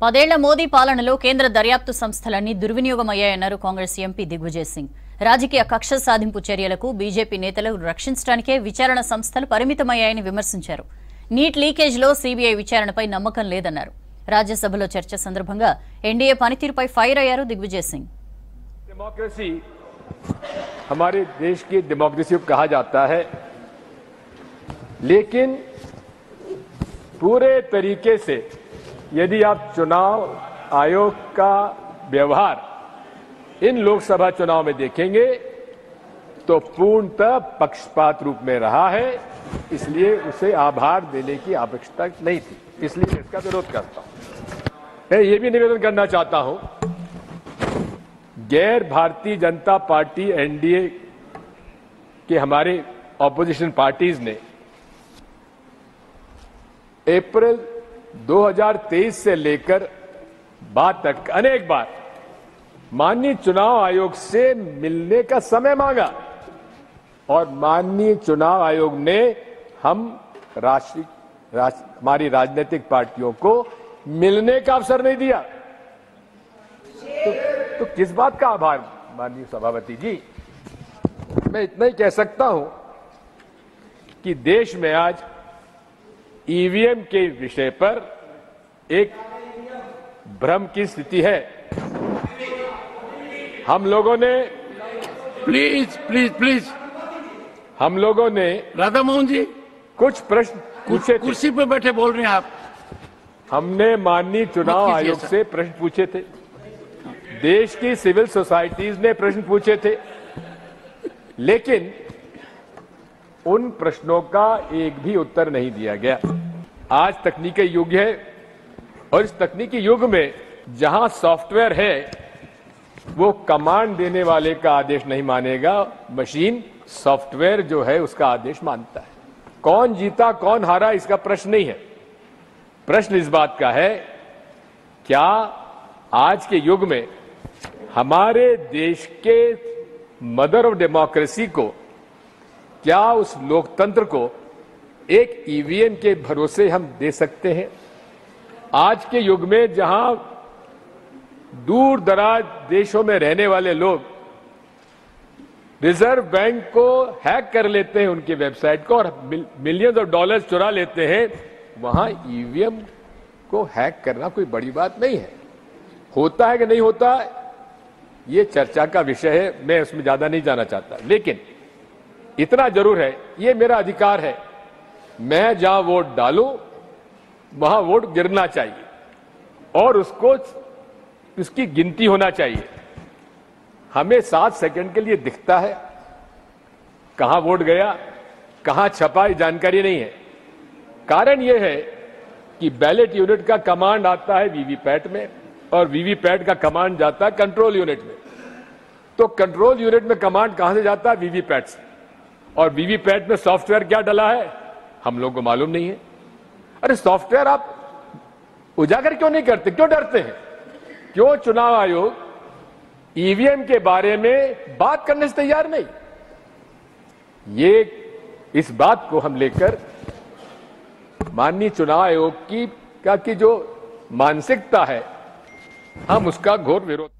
10 మోదీ పాలనలో కేంద్ర దర్యాప్తు సంస్థలన్నీ దుర్వినియోగమయ్యాయన్నారు కాంగ్రెస్ ఎంపీ దిగ్విజయ్ సింగ్. రాజకీయ కక్ష సాధింపు చర్యలకు బీజేపీ నేతలు రక్షించడానికే విచారణ సంస్థలు పరిమితమయ్యాయని విమర్శించారు. నీట్ లీకేజ్లో సీబీఐ విచారణపై నమ్మకం లేదన్నారు. రాజ్యసభలో చర్చ సందర్భంగా ఎన్డీఏ పనితీరుపై ఫైర్ అయ్యారు దిగ్విజయ్ సింగ్. डेमोक्रेसी हमारे देश की डेमोक्रेसी को कहा जाता है, लेकिन पूरे तरीके से यदि आप चुनाव आयोग का व्यवहार इन लोकसभा चुनाव में देखेंगे तो पूर्णतः पक्षपात रूप में रहा है, इसलिए उसे आभार देने की आवश्यकता नहीं थी, इसलिए इसका विरोध करता हूं। मैं ये भी निवेदन करना चाहता हूं, गैर भारतीय जनता पार्टी एनडीए के हमारे ऑपोजिशन पार्टीज ने अप्रैल 2023 से लेकर बाद तक अनेक बार माननीय चुनाव आयोग से मिलने का समय मांगा और माननीय चुनाव आयोग ने हमारी राजनीतिक पार्टियों को मिलने का अवसर नहीं दिया। तो किस बात का आभार माननीय सभापति जी। मैं इतना ही कह सकता हूं कि देश में आज ईवीएम के विषय पर एक भ्रम की स्थिति है। हम लोगों ने प्लीज हम लोगों ने राधा मोहन जी कुछ प्रश्न पूछे थे। कुर्सी पे बैठे बोल रहे हैं आप। हमने माननीय चुनाव आयोग से प्रश्न पूछे थे, देश की सिविल सोसाइटीज ने प्रश्न पूछे थे, लेकिन उन प्रश्नों का एक भी उत्तर नहीं दिया गया। आज तकनीकी युग है और इस तकनीकी युग में जहां सॉफ्टवेयर है वो कमांड देने वाले का आदेश नहीं मानेगा, मशीन सॉफ्टवेयर जो है उसका आदेश मानता है। कौन जीता कौन हारा इसका प्रश्न नहीं है, प्रश्न इस बात का है क्या आज के युग में हमारे देश के मदर ऑफ डेमोक्रेसी को, क्या उस लोकतंत्र को एक ईवीएम के भरोसे हम दे सकते हैं। आज के युग में जहां दूर दराज देशों में रहने वाले लोग रिजर्व बैंक को हैक कर लेते हैं, उनकी वेबसाइट को, और मिलियंस ऑफ डॉलर्स चुरा लेते हैं, वहां ईवीएम को हैक करना कोई बड़ी बात नहीं है। होता है कि नहीं होता ये चर्चा का विषय है, मैं उसमें ज्यादा नहीं जाना चाहता, लेकिन इतना जरूर है, ये मेरा अधिकार है, मैं जहां वोट डालूं वहां वोट गिरना चाहिए और उसकी गिनती होना चाहिए। हमें 7 सेकंड के लिए दिखता है कहां वोट गया कहां छपा, ये जानकारी नहीं है। कारण यह है कि बैलेट यूनिट का कमांड आता है वीवीपैट में और वीवीपैट का कमांड जाता है कंट्रोल यूनिट में। तो कंट्रोल यूनिट में कमांड कहां से जाता है? वीवीपैट से। और वीवीपैट में सॉफ्टवेयर क्या डला है हम लोग को मालूम नहीं है। अरे सॉफ्टवेयर आप उजागर क्यों नहीं करते, क्यों डरते हैं? क्यों चुनाव आयोग ईवीएम के बारे में बात करने से तैयार नहीं? ये इस बात को हम लेकर माननीय चुनाव आयोग की जो मानसिकता है हम उसका घोर विरोध